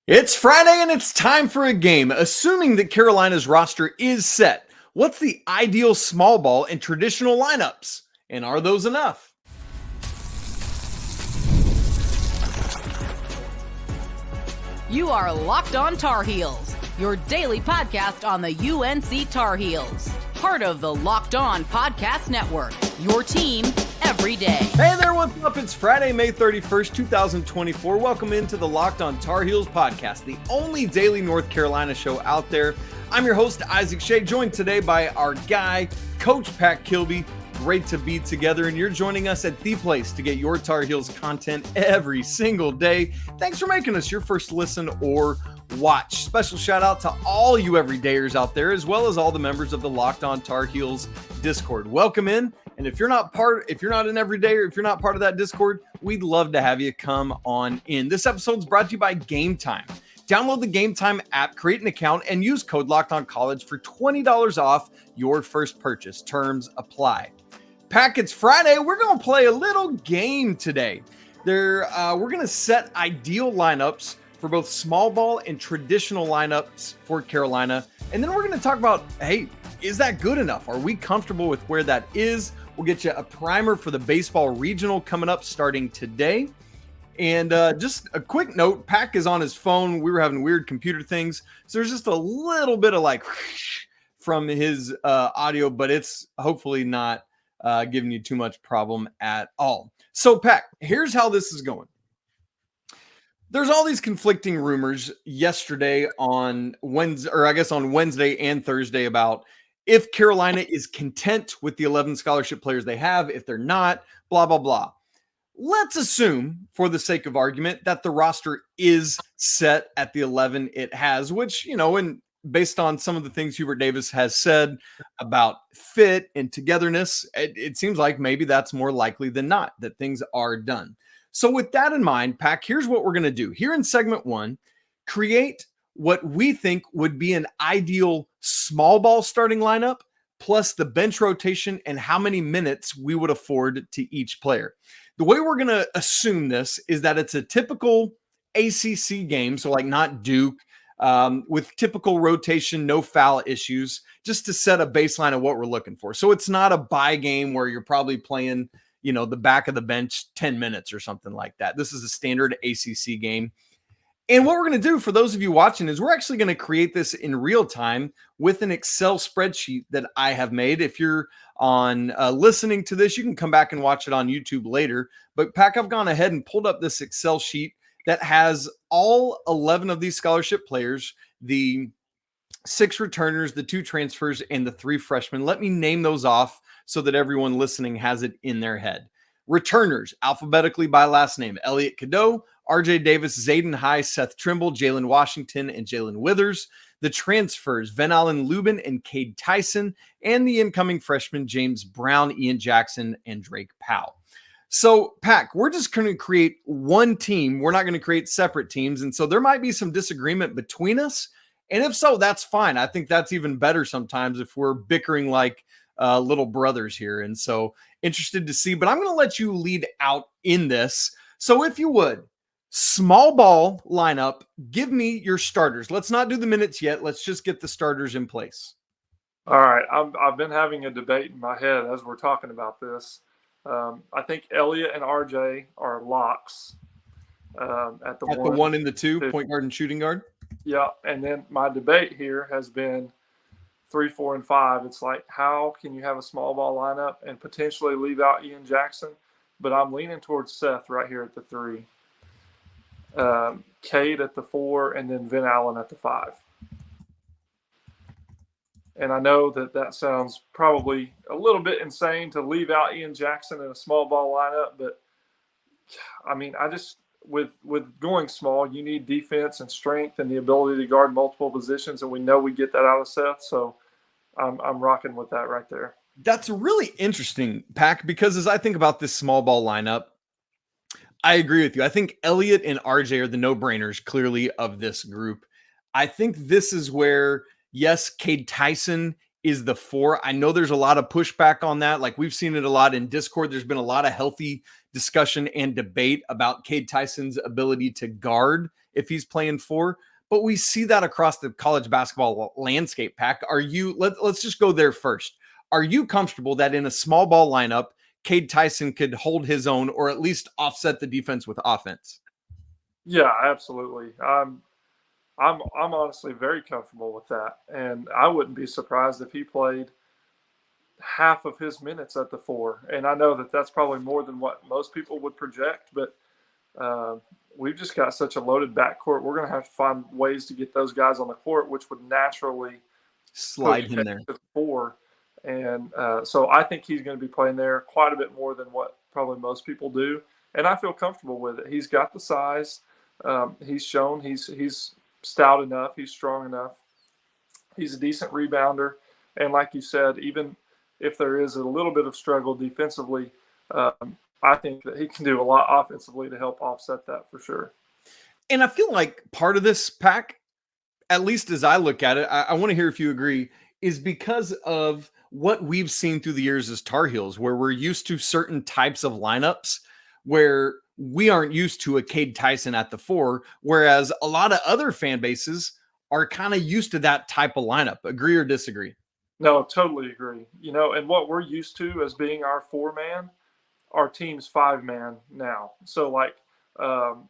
It's Friday and it's time for a game. Assuming that Carolina's roster is set, what's the ideal small ball and traditional lineups? And are those enough? You are Locked On Tar Heels, your daily podcast on the UNC Tar Heels. Part of the Locked On Podcast Network, your team every day. Hey there, what's up? It's Friday, May 31st, 2024. Welcome into the Locked On Tar Heels podcast, the only daily North Carolina show out there. I'm your host, Isaac Shea, joined today by our guy, Coach Pat Kilby. Great to be together, and you're joining us at the place to get your Tar Heels content every single day. Thanks for making us your first listen or watch. Special shout out to all you everydayers out there, as well as all the members of the Locked On Tar Heels Discord. Welcome in, and if you're not an everydayer, if you're not part of that Discord, we'd love to have you come on in. This episode's brought to you by Game Time. Download the Game Time app, create an account, and use code LOCKEDONCollege for $20 off your first purchase. Terms apply. Pack, it's Friday. We're going to play a little game today. We're going to set ideal lineups for both small ball and traditional lineups for Carolina. And then we're going to talk about, hey, is that good enough? Are we comfortable with where that is? We'll get you a primer for the baseball regional coming up starting today. And just a quick note, Pack is on his phone. We were having weird computer things. So there's just a little bit of like from his audio, but it's hopefully not giving you too much problem at all. So Pack, here's how this is going. There's all these conflicting rumors yesterday on Wednesday and Thursday about if Carolina is content with the 11 scholarship players they have, if they're not, blah, blah, blah. Let's assume, for the sake of argument, that the roster is set at the 11 it has, which, and based on some of the things Hubert Davis has said about fit and togetherness, it seems like maybe that's more likely than not, that things are done. So with that in mind, Pack, here's what we're going to do. Here in segment one, create what we think would be an ideal small ball starting lineup, plus the bench rotation and how many minutes we would afford to each player. The way we're going to assume this is that it's a typical ACC game, so like not Duke, with typical rotation, no foul issues, just to set a baseline of what we're looking for. So it's not a bye game where you're probably playing, the back of the bench 10 minutes or something like that. This is a standard ACC game. And what we're going to do for those of you watching is we're actually going to create this in real time with an Excel spreadsheet that I have made. If you're on listening to this, you can come back and watch it on YouTube later. But Pack, I've gone ahead and pulled up this Excel sheet that has all 11 of these scholarship players, the 6 returners, the 2 transfers, and the 3 freshmen. Let me name those off so that everyone listening has it in their head. Returners, alphabetically by last name: Elliot Cadeau, RJ Davis, Zayden High, Seth Trimble, Jalen Washington, and Jae'lyn Withers. The transfers: Ven-Allen Lubin and Cade Tyson, and the incoming freshmen: James Brown, Ian Jackson, and Drake Powell. So, Pack, we're just going to create one team. We're not going to create separate teams. And so there might be some disagreement between us. And if so, that's fine. I think that's even better sometimes if we're bickering like little brothers here. And so interested to see, but I'm going to let you lead out in this. So if you would, small ball lineup, give me your starters. Let's not do the minutes yet. Let's just get the starters in place. All right. I've been having a debate in my head as we're talking about this. I think Elliot and RJ are locks at the 1 and the 2, point guard and shooting guard. Yeah, and then my debate here has been 3, 4, and 5. It's like, how can you have a small ball lineup and potentially leave out Ian Jackson? But I'm leaning towards Seth right here at the 3, Cade at the 4, and then Ven-Allen at the 5. And I know that sounds probably a little bit insane to leave out Ian Jackson in a small ball lineup, but I mean, I just with going small, you need defense and strength and the ability to guard multiple positions, and we know we get that out of Seth. So I'm rocking with that right there. That's really interesting, Pack, because as I think about this small ball lineup, I agree with you. I think Elliot and RJ are the no-brainers, clearly, of this group. I think this is where, yes, Cade Tyson is the 4. I know there's a lot of pushback on that. Like, we've seen it a lot in Discord. There's been a lot of healthy discussion and debate about Cade Tyson's ability to guard if he's playing 4. But we see that across the college basketball landscape, Pack. Let's just go there first. Are you comfortable that in a small ball lineup, Cade Tyson could hold his own or at least offset the defense with offense? Yeah, absolutely. I'm honestly very comfortable with that. And I wouldn't be surprised if he played half of his minutes at the 4. And I know that that's probably more than what most people would project, but we've just got such a loaded backcourt. We're going to have to find ways to get those guys on the court, which would naturally slide him there to 4. And so I think he's going to be playing there quite a bit more than what probably most people do. And I feel comfortable with it. He's got the size. He's shown he's stout enough. He's strong enough. He's a decent rebounder. And like you said, even if there is a little bit of struggle defensively, I think that he can do a lot offensively to help offset that for sure. And I feel like part of this, Pack, at least as I look at it, I want to hear if you agree, is because of what we've seen through the years as Tar Heels, where we're used to certain types of lineups where we aren't used to a Cade Tyson at the 4, whereas a lot of other fan bases are kind of used to that type of lineup. Agree or disagree? No, totally agree. And what we're used to as being our 4-man, our team's 5-man now. So like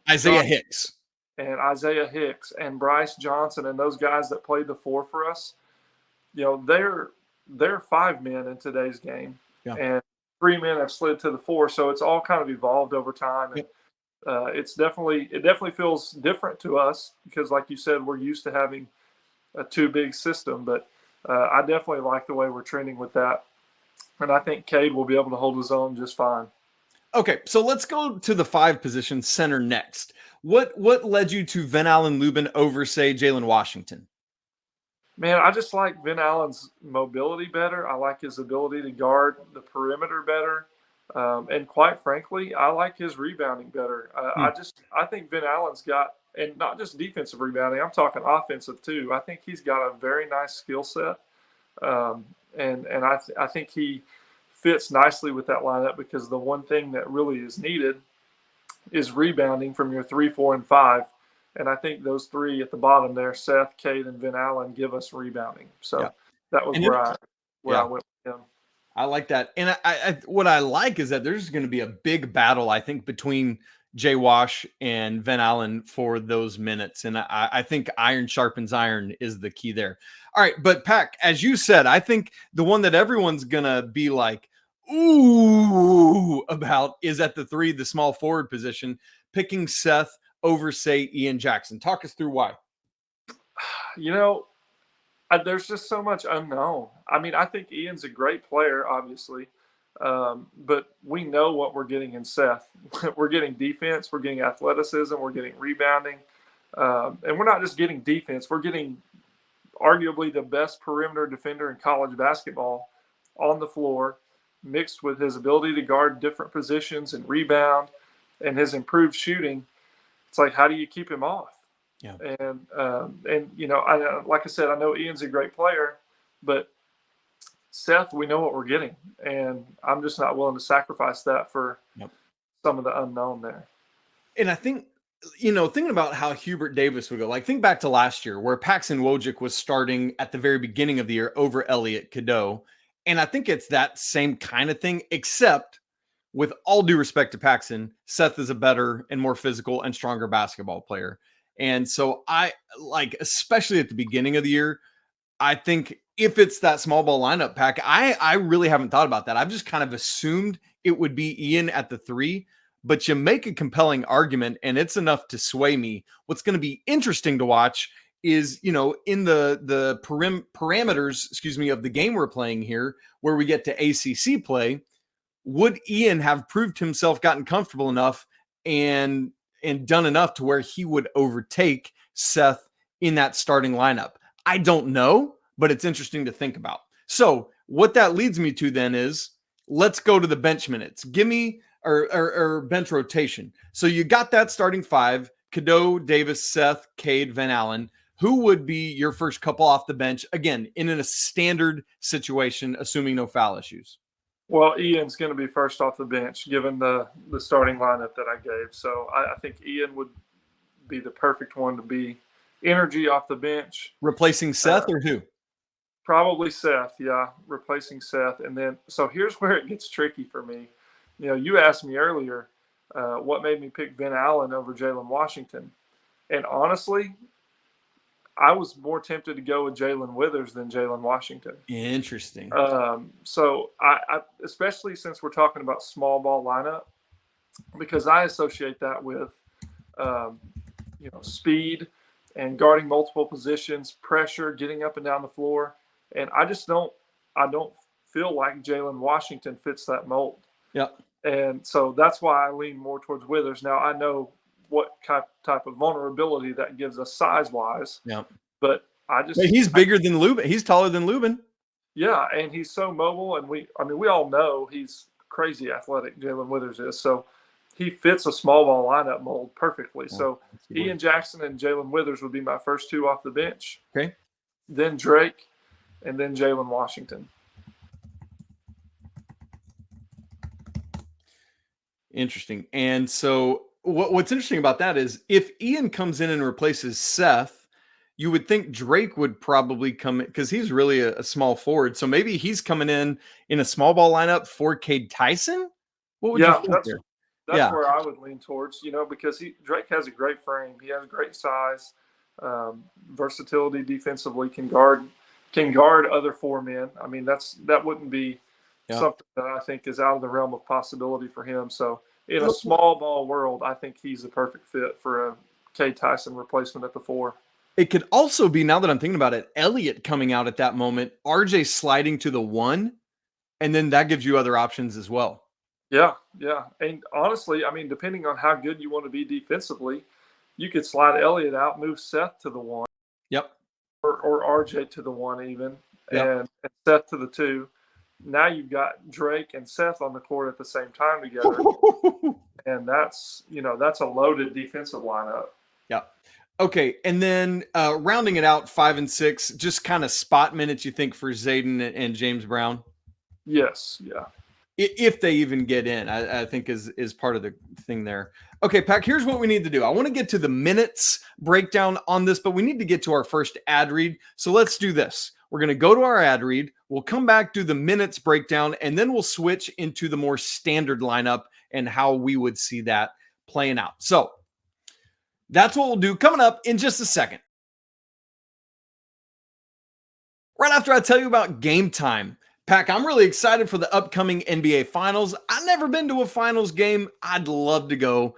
Isaiah Hicks and Bryce Johnson and those guys that played the 4 for us, they're 5 men in today's game. Yeah. And 3 men have slid to the 4. So it's all kind of evolved over time. And it definitely feels different to us because like you said, we're used to having a 2-big system, but I definitely like the way we're trending with that. And I think Cade will be able to hold his own just fine. Okay, so let's go to the 5 position, center next. What led you to Ven-Allen Lubin over, say, Jalen Washington? Man, I just like Ven-Allen's mobility better. I like his ability to guard the perimeter better. And quite frankly, I like his rebounding better. I think Ven-Allen's got, and not just defensive rebounding, I'm talking offensive too. I think he's got a very nice skill set. And I think he fits nicely with that lineup because the one thing that really is needed is rebounding from your 3, 4, and 5. And I think those 3 at the bottom there, Seth, Cade, and Ven-Allen, give us rebounding. So that was where I went with him. I like that. And what I like is that there's going to be a big battle, I think, between Jay Wash and Ven-Allen for those minutes. And I think iron sharpens iron is the key there. All right. But Pack, as you said, I think the one that everyone's going to be like, ooh, about is at the 3, the small forward position, picking Seth over, say, Ian Jackson. Talk us through why. There's just so much unknown. I mean, I think Ian's a great player, obviously. But we know what we're getting in Seth. We're getting defense, we're getting athleticism, we're getting rebounding. And we're not just getting defense, we're getting arguably the best perimeter defender in college basketball on the floor, mixed with his ability to guard different positions and rebound and his improved shooting. It's like, how do you keep him off? Yeah. And like I said, I know Ian's a great player, but Seth, we know what we're getting, and I'm just not willing to sacrifice that for some of the unknown there. And I think, thinking about how Hubert Davis would go, like think back to last year where Paxton Wojcik was starting at the very beginning of the year over Elliot Cadeau. And I think it's that same kind of thing, except with all due respect to Paxton, Seth is a better and more physical and stronger basketball player. And so I like, especially at the beginning of the year, I think if it's that small ball lineup, Pack, I really haven't thought about that. I've just kind of assumed it would be Ian at the 3, but you make a compelling argument and it's enough to sway me. What's going to be interesting to watch is, in the parameters, of the game we're playing here, where we get to ACC play, would Ian have proved himself, gotten comfortable enough and done enough to where he would overtake Seth in that starting lineup? I don't know, but it's interesting to think about. So what that leads me to then is let's go to the bench minutes. Give me or bench rotation. So you got that starting 5, Cadeau, Davis, Seth, Cade, Ven-Allen. Who would be your first couple off the bench? Again, in a standard situation, assuming no foul issues. Well, Ian's going to be first off the bench, given the starting lineup that I gave. So I think Ian would be the perfect one to be. Energy off the bench. Replacing Seth or who? Probably Seth, yeah, replacing Seth. And then, so here's where it gets tricky for me. You asked me earlier what made me pick Ven-Allen over Jalen Washington. And honestly, I was more tempted to go with Jae'lyn Withers than Jalen Washington. Interesting. So I especially since we're talking about small ball lineup, because I associate that with, speed and guarding multiple positions, pressure, getting up and down the floor. And I don't feel like Jalen Washington fits that mold. Yep. And so that's why I lean more towards Withers. Now I know what type of vulnerability that gives us size-wise. Yeah. But he's bigger than Lubin. He's taller than Lubin. Yeah, and he's so mobile, and we all know he's crazy athletic, Jae'lyn Withers is. So he fits a small ball lineup mold perfectly. So Ian Jackson and Jae'lyn Withers would be my first two off the bench. Okay. Then Drake, and then Jalen Washington. Interesting. And so what's interesting about that is if Ian comes in and replaces Seth, you would think Drake would probably come in because he's really a small forward. So maybe he's coming in a small ball lineup for Cade Tyson. What would you think there? That's where I would lean towards, because Drake has a great frame. He has great size, versatility defensively, can guard other four men. I mean, that wouldn't be something that I think is out of the realm of possibility for him. So in a small ball world, I think he's the perfect fit for a Cade Tyson replacement at the 4. It could also be, now that I'm thinking about it, Elliot coming out at that moment, RJ sliding to the 1, and then that gives you other options as well. Yeah. And honestly, depending on how good you want to be defensively, you could slide Elliot out, move Seth to the 1. Yep. Or RJ to the 1 even, yep. and Seth to the 2. Now you've got Drake and Seth on the court at the same time together. And that's a loaded defensive lineup. Yeah. Okay. And then rounding it out 5 and 6, just kind of spot minutes you think for Zayden and James Brown? Yes. Yeah. If they even get in, I think is part of the thing there. Okay, Pac, here's what we need to do. I want to get to the minutes breakdown on this, but we need to get to our first ad read. So let's do this. We're going to go to our ad read. We'll come back, do the minutes breakdown, and then we'll switch into the more standard lineup and how we would see that playing out. So that's what we'll do coming up in just a second. Right after I tell you about Game Time. Pac, I'm really excited for the upcoming NBA Finals. I've never been to a Finals game. I'd love to go.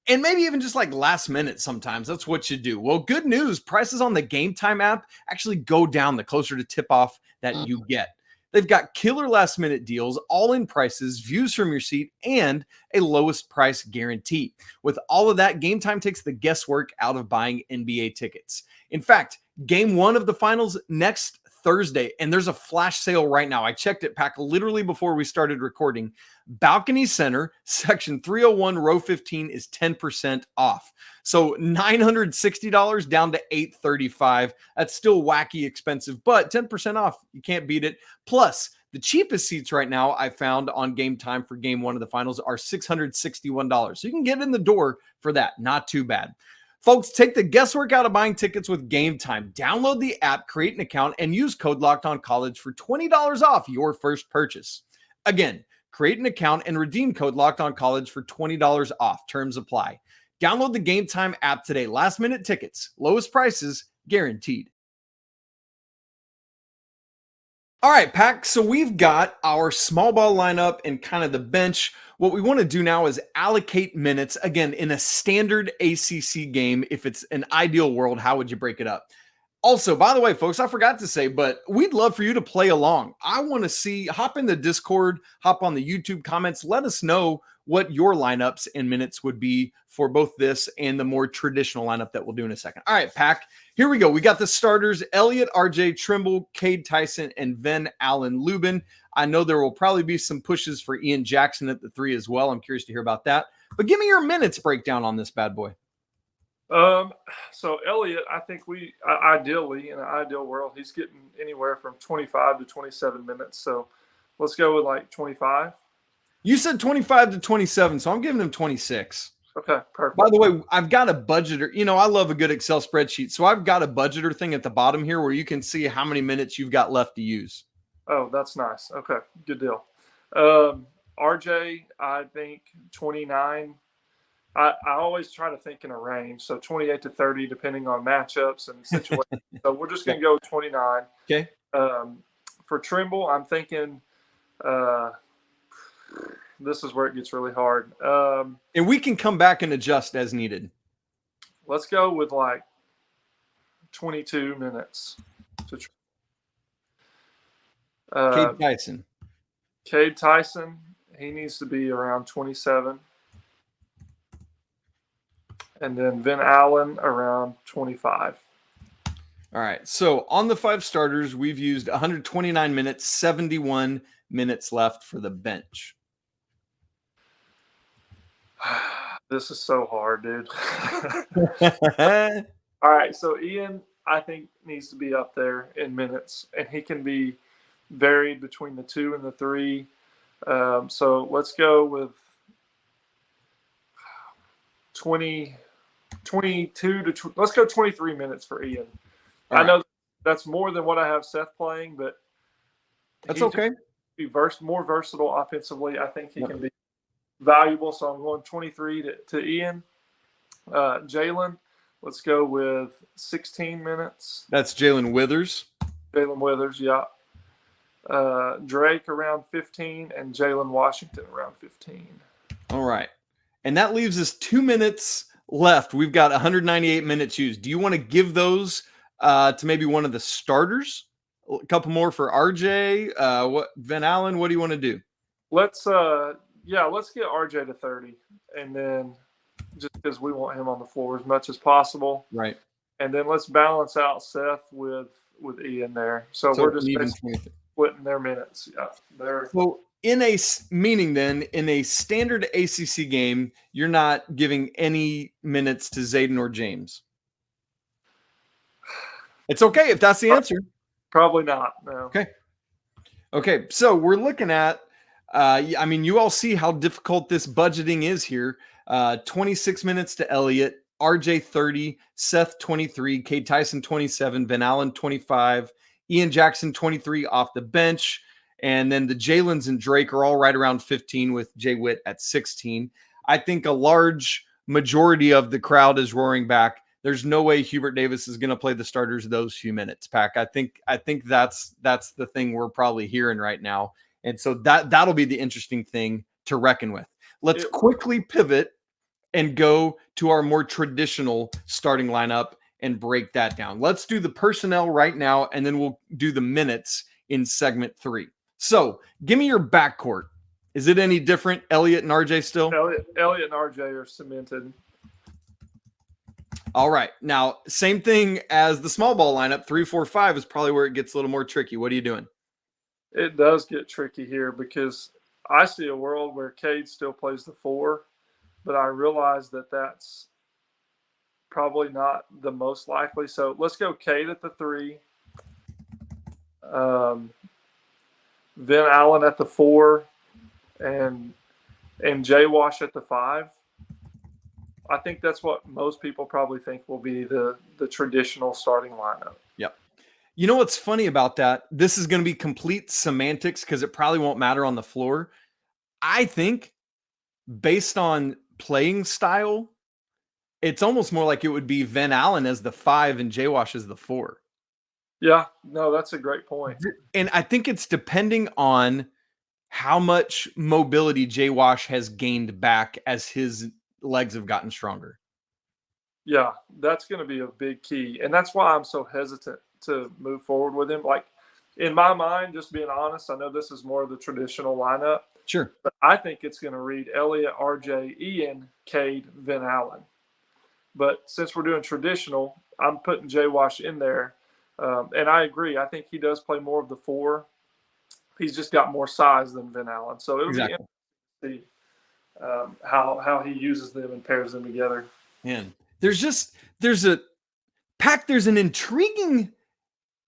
And maybe even just like last minute sometimes. That's what you do. Well, good news. Prices on the Game Time app actually go down the closer to tip-off that you get. They've got killer last-minute deals, all-in prices, views from your seat, and a lowest price guarantee. With all of that, Game Time takes the guesswork out of buying NBA tickets. In fact, Game 1 of the Finals next Thursday, and there's a flash sale right now. I checked it, Pac, literally before we started recording. Balcony Center, section 301, row 15 is 10% off. So $960 down to $835. That's still wacky expensive, but 10% off. You can't beat it. Plus, the cheapest seats right now I found on Game Time for Game 1 of the Finals are $661. So you can get in the door for that. Not too bad. Folks, take the guesswork out of buying tickets with Game Time. Download the app, create an account, and use code LOCKEDONCollege for $20 off your first purchase. Again, create an account and redeem code LOCKEDONCollege for $20 off. Terms apply. Download the Game Time app today. Last-minute tickets, lowest prices, guaranteed. All right, Pac, so we've got our small ball lineup and kind of the bench. What we want to do now is allocate minutes, again, in a standard ACC game. If it's an ideal world, how would you break it up? Also, by the way, folks, I forgot to say, but we'd love for you to play along. I want to see, hop in the Discord, hop on the YouTube comments. Let us know what your lineups and minutes would be for both this and the more traditional lineup that we'll do in a second. All right, Pac, here we go. We got the starters, Elliot, RJ, Trimble, Cade Tyson, and Ven-Allen Lubin. I know there will probably be some pushes for Ian Jackson at the 3 as well. I'm curious to hear about that. But give me your minutes breakdown on this bad boy. So Elliot, I think ideally, in an ideal world, he's getting anywhere from 25 to 27 minutes. So let's go with like 25. You said 25 to 27, so I'm giving him 26. Okay, perfect. By the way, I've got a budgeter. I love a good Excel spreadsheet. So I've got a budgeter thing at the bottom here where you can see how many minutes you've got left to use. Oh, that's nice. Okay, good deal. RJ, I think 29. I always try to think in a range, so 28 to 30, depending on matchups and situations. So we're just going to go 29. Okay. For Trimble, I'm thinking this is where it gets really hard. And we can come back and adjust as needed. Let's go with like 22 minutes. Cade Tyson. Cade Tyson, he needs to be around 27. And then Ven-Allen around 25. All right. So on the 5 starters, we've used 129 minutes, 71 minutes left for the bench. This is so hard, dude. All right. So Ian, I think, needs to be up there in minutes, and he can be varied between the 2 and the 3. So let's go with 22 to let's go 23 minutes for Ian. I know that's more than what I have Seth playing, but that's okay. Be more versatile offensively. I think he can be valuable. So I'm going 23 to Ian. Jae'lyn, let's go with 16 minutes. That's Jae'lyn Withers. Jae'lyn Withers, yeah. Drake around 15 and Jalen Washington around 15. All right. And that leaves us 2 minutes left. We've got 198 minutes used. Do you want to give those to maybe one of the starters? A couple more for RJ. What Ven-Allen? What do you want to do? Let's get RJ to 30, and then just because we want him on the floor as much as possible, right? And then let's balance out Seth with Ian there. So we're just splitting their minutes. Yeah, so in a standard ACC game, you're not giving any minutes to Zayden or James. It's okay if that's the answer. Probably not. No. Okay. So we're looking at. You all see how difficult this budgeting is here. 26 minutes to Elliot, RJ 30, Seth 23, Cade Tyson 27, Ven-Allen 25, Ian Jackson 23 off the bench. And then the Jalen's and Drake are all right around 15 with Jay Witt at 16. I think a large majority of the crowd is roaring back. There's no way Hubert Davis is going to play the starters those few minutes, Pack. I think that's the thing we're probably hearing right now. And so that'll be the interesting thing to reckon with. Let's quickly pivot and go to our more traditional starting lineup and break that down. Let's do the personnel right now, and then we'll do the minutes in segment 3. So give me your backcourt. Is it any different? Elliot and RJ still? Elliot and RJ are cemented. All right. Now, same thing as the small ball lineup. 3-4-5 is probably where it gets a little more tricky. What are you doing? It does get tricky here because I see a world where Cade still plays the 4, but I realize that that's probably not the most likely. So let's go Cade at the 3, Ven-Allen at the 4, and Jay Wash at the 5. I think that's what most people probably think will be the traditional starting lineup. Yep. You know what's funny about that? This is going to be complete semantics because it probably won't matter on the floor. I think based on playing style, it's almost more like it would be Ven-Allen as the 5 and J-Wash as the 4. Yeah, no, that's a great point. And I think it's depending on how much mobility J-Wash has gained back as his legs have gotten stronger. Yeah, that's going to be a big key. And that's why I'm so hesitant to move forward with him. Like, in my mind, just being honest, I know this is more of the traditional lineup. Sure. But I think it's going to read Elliot, RJ, Ian, Cade, Ven-Allen. But since we're doing traditional, I'm putting J-Wash in there. And I agree. I think he does play more of the 4. He's just got more size than Ven-Allen. So it would be interesting to see how he uses them and pairs them together. Man, there's an intriguing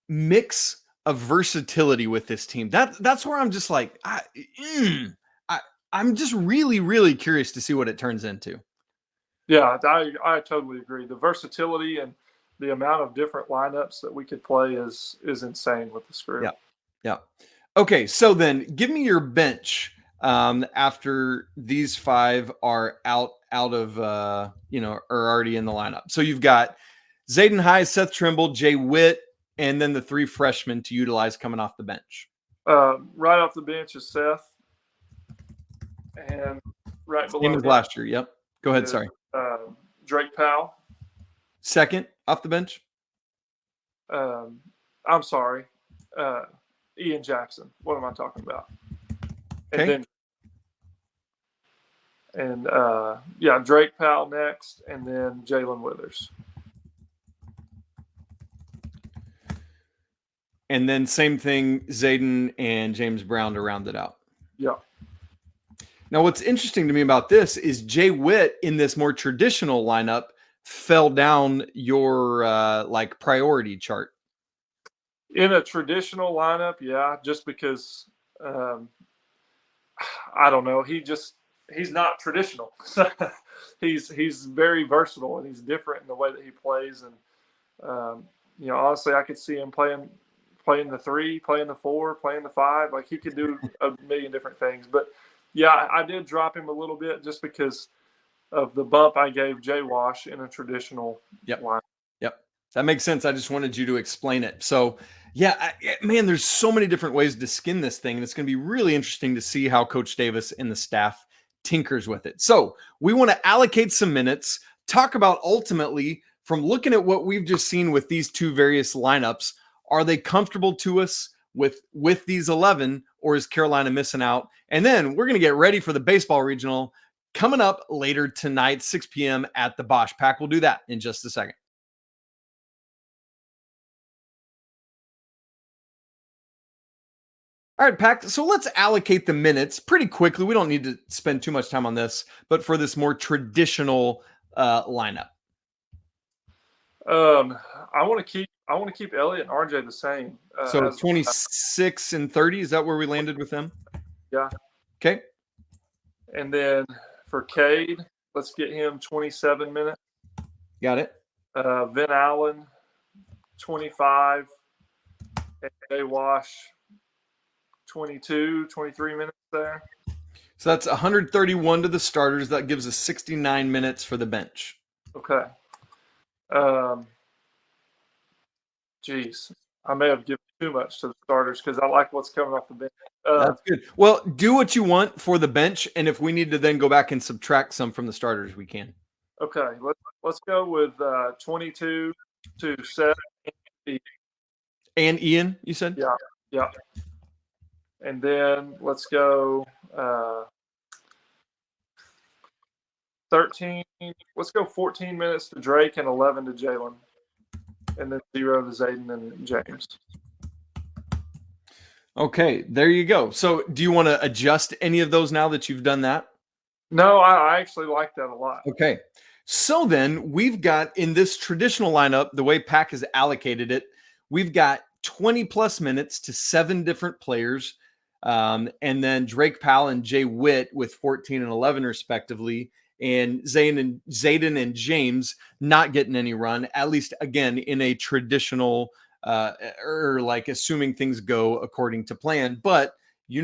mix of versatility with this team. That's where I'm just like, I'm just really, really curious to see what it turns into. Yeah, I totally agree. The versatility and the amount of different lineups that we could play is insane with this group. Yeah. Yeah. Okay. So then give me your bench after these 5 are out of, are already in the lineup. So you've got Zayden High, Seth Trimble, Jay Witt, and then the 3 freshmen to utilize coming off the bench. Right off the bench is Seth. And right below Same as last year. Yep. Go ahead. Sorry. Drake Powell. Second off the bench. I'm sorry. Ian Jackson. What am I talking about? Okay. And Drake Powell next, and then Jae'lyn Withers. And then same thing, Zayden and James Brown to round it out. Yeah. Now, what's interesting to me about this is Jay Witt in this more traditional lineup fell down your priority chart. In a traditional lineup, yeah, just because I don't know, he's not traditional. he's very versatile and he's different in the way that he plays. And honestly, I could see him playing the 3, playing the 4, playing the 5. Like he could do a million different things. But yeah, I did drop him a little bit just because of the bump I gave Jay Wash in a traditional line. Yep. That makes sense. I just wanted you to explain it. So yeah, there's so many different ways to skin this thing. And it's going to be really interesting to see how Coach Davis and the staff tinkers with it. So we want to allocate some minutes, talk about ultimately from looking at what we've just seen with these 2 various lineups. Are they comfortable to us with these 11, or is Carolina missing out? And then we're going to get ready for the baseball regional coming up later tonight, 6 p.m. at the Bosh. Pack, we'll do that in just a second. All right, Pack. So let's allocate the minutes pretty quickly. We don't need to spend too much time on this, but for this more traditional lineup. I want to keep Elliot and RJ the same. So 26 and 30, is that where we landed with them? Yeah. Okay. And then for Cade, let's get him 27 minutes. Got it. Ven-Allen, 25. And Jay Wash, 22, 23 minutes there. So that's 131 to the starters. That gives us 69 minutes for the bench. Okay. Geez, I may have given too much to the starters because I like what's coming off the bench. That's good. Well, do what you want for the bench, and if we need to then go back and subtract some from the starters, we can. Okay, let's go with 22 to Seth and Ian. You said? Yeah. And then let's go 13. Let's go 14 minutes to Drake and 11 to Jae'lyn. And then 0 to Zayden and James. Okay, there you go. So do you want to adjust any of those now that you've done that? No, I actually like that a lot. Okay. So then we've got in this traditional lineup, the way Pack has allocated it, we've got 20 plus minutes to 7 different players. And then Drake Powell and Jay Witt with 14 and 11 respectively. And Zayden and James not getting any run, at least again in a traditional or like assuming things go according to plan. But there's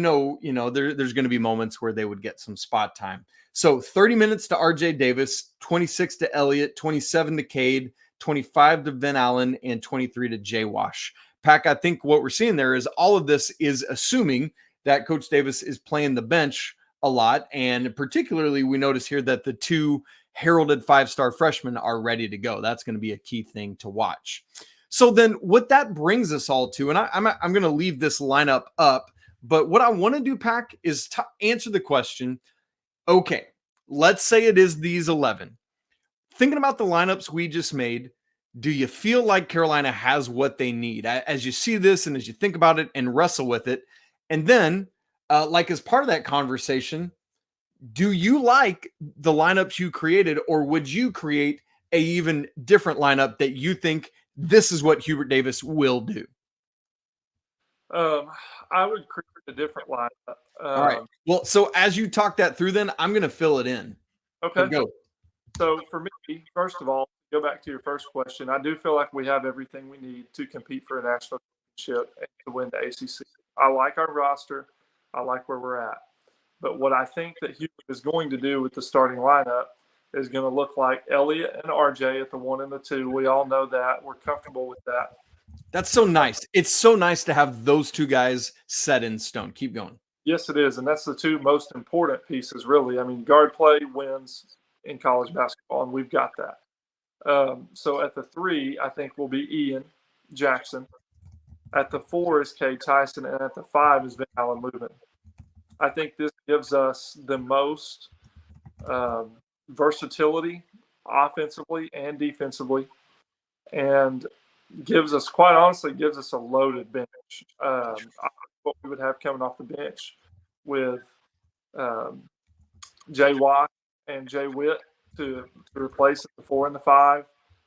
going to be moments where they would get some spot time. So 30 minutes to RJ Davis, 26 to Elliot, 27 to Cade, 25 to Ven-Allen, and 23 to Jay Wash. Pack, I think what we're seeing there is all of this is assuming that Coach Davis is playing the bench a lot. And particularly, we notice here that the 2 heralded 5-star freshmen are ready to go. That's going to be a key thing to watch. So then what that brings us all to, and I'm going to leave this lineup up, but what I want to do, Pack, is to answer the question, okay, let's say it is these 11. Thinking about the lineups we just made, do you feel like Carolina has what they need? As you see this and as you think about it and wrestle with it, and then as part of that conversation, do you like the lineups you created, or would you create a even different lineup that you think this is what Hubert Davis will do? I would create a different lineup. All right. Well, so as you talk that through, then I'm going to fill it in. Okay. So go. So for me, first of all, go back to your first question. I do feel like we have everything we need to compete for a national championship and to win the ACC. I like our roster. I like where we're at. But what I think that Hubert is going to do with the starting lineup is going to look like Elliot and RJ at the 1 and the 2. We all know that. We're comfortable with that. That's so nice. It's so nice to have those two guys set in stone. Keep going. Yes, it is. And that's the two most important pieces, really. I mean, guard play wins in college basketball, and we've got that. So at the 3, I think will be Ian Jackson. At the 4 is Cade Tyson, and at the 5 is Ven-Allen Lubin. I think this gives us the most versatility offensively and defensively, and gives us, quite honestly, gives us a loaded bench. What we would have coming off the bench with Jay Watt and Jay Witt to replace the 4 and the 5,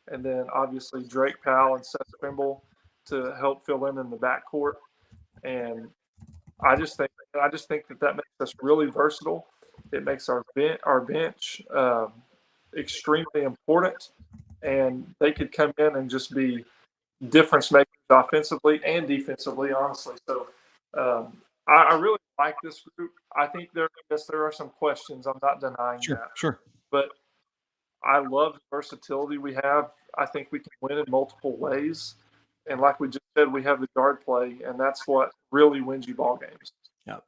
and then obviously Drake Powell and Seth Trimble to help fill in the backcourt. And I just think that makes us really versatile. It makes our bench extremely important, and they could come in and just be difference makers offensively and defensively, honestly. So I really like this group. I think there are some questions. I'm not denying that. Sure. But I love the versatility we have. I think we can win in multiple ways. And like we just said, we have the guard play, and that's what really wins you ball games. Yeah.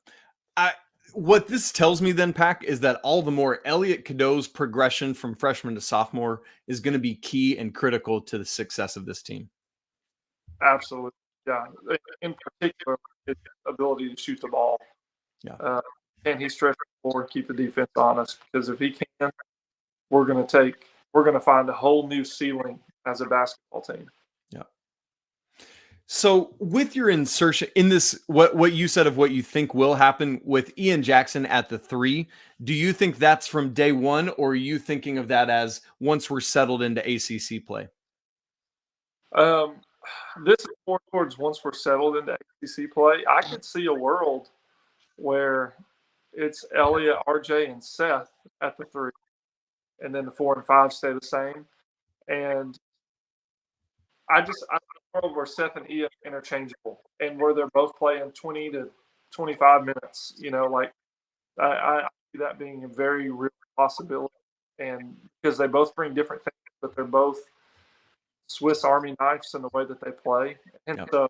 What this tells me then, Pack, is that all the more Elliot Cadeau's progression from freshman to sophomore is going to be key and critical to the success of this team. Absolutely. Yeah. In particular, his ability to shoot the ball. Yeah. Can he stretch the floor and keep the defense honest? Because if he can, we're going to find a whole new ceiling as a basketball team. Yeah. So with your insertion in this, what you said of what you think will happen with Ian Jackson at the 3, do you think that's from day one, or are you thinking of that as once we're settled into ACC play? This is more towards once we're settled into ACC play. I could see a world where it's Elliot, RJ, and Seth at the 3, and then the 4 and 5 stay the same. And I think a world where Seth and Ian are interchangeable, and where they're both playing 20 to 25 minutes. I see that being a very real possibility, and because they both bring different things, but they're both Swiss Army knives in the way that they play. And so,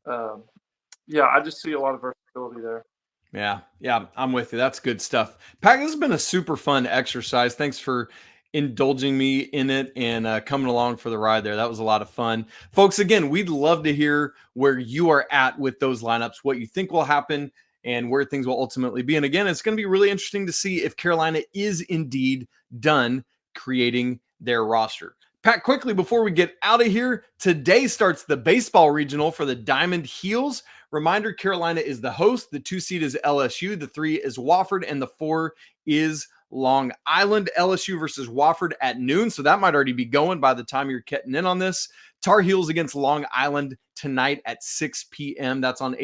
I just see a lot of versatility there. Yeah, I'm with you. That's good stuff. Pack, this has been a super fun exercise. Thanks for indulging me in it and coming along for the ride there. That was a lot of fun. Folks, again, we'd love to hear where you are at with those lineups, what you think will happen, and where things will ultimately be. And again, it's going to be really interesting to see if Carolina is indeed done creating their roster. Pat, quickly before we get out of here, today starts the baseball regional for the Diamond Heels. Reminder, Carolina is the host. The 2 seed is LSU. The 3 is Wofford, and the 4 is Long Island. LSU versus Wofford at noon, so that might already be going by the time you're getting in on this. Tar Heels against Long Island tonight at 6 p.m. That's on on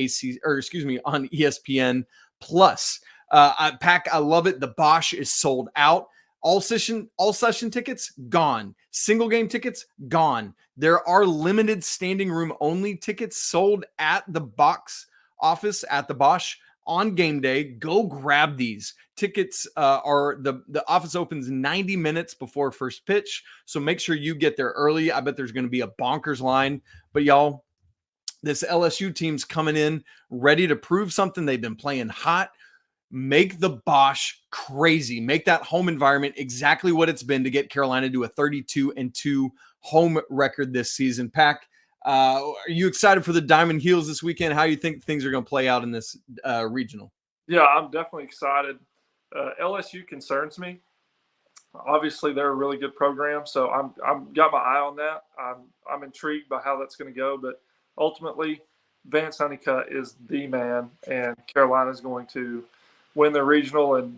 ESPN Plus. Pack, I love it. The Bosh is sold out. All session tickets gone. Single game tickets gone. There are limited standing room only tickets sold at the box office at the Bosh on game day. Go grab these tickets. The office opens 90 minutes before first pitch, so make sure you get there early. I bet there's going to be a bonkers line. But y'all, this LSU team's coming in ready to prove something. They've been playing hot. Make the Bosh crazy. Make that home environment exactly what it's been to get Carolina to a 32-2 home record this season. Pack, are you excited for the Diamond Heels this weekend? How do you think things are going to play out in this regional? Yeah, I'm definitely excited. LSU concerns me. Obviously, they're a really good program, so I'm got my eye on that. I'm intrigued by how that's going to go, but ultimately, Vance Honeycutt is the man, and Carolina is going to win their regional and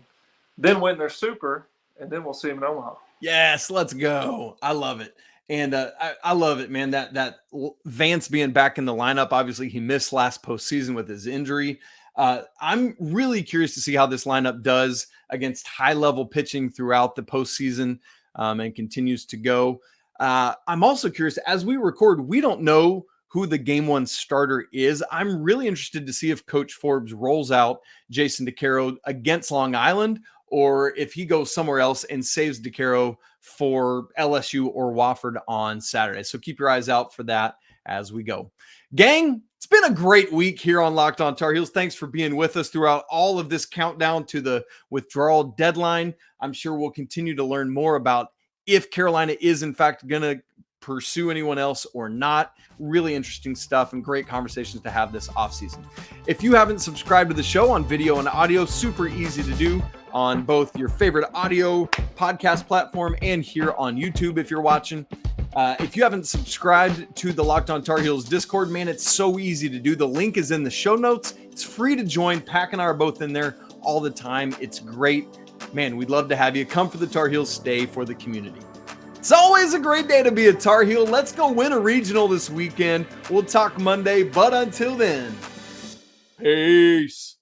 then win their super, and then we'll see them in Omaha. Yes, let's go. I love it. And I love it, man, that Vance being back in the lineup. Obviously, he missed last postseason with his injury. I'm really curious to see how this lineup does against high-level pitching throughout the postseason. and continues to go. I'm also curious, as we record, we don't know who the game one starter is. I'm really interested to see if Coach Forbes rolls out Jason DeCaro against Long Island, or if he goes somewhere else and saves DeCaro for LSU or Wofford on Saturday. So keep your eyes out for that as we go. Gang, it's been a great week here on Locked On Tar Heels. Thanks for being with us throughout all of this countdown to the withdrawal deadline. I'm sure we'll continue to learn more about if Carolina is in fact going to pursue anyone else or not. Really interesting stuff and great conversations to have this offseason. If you haven't subscribed to the show on video and audio, super easy to do on both your favorite audio podcast platform and here on YouTube if you're watching. If you haven't subscribed to the Locked On Tar Heels Discord, man, it's so easy to do. The link is in the show notes. It's free to join. Pack and I are both in there all the time. It's great. Man, we'd love to have you. Come for the Tar Heels, stay for the community. It's always a great day to be a Tar Heel. Let's go win a regional this weekend. We'll talk Monday, but until then, peace.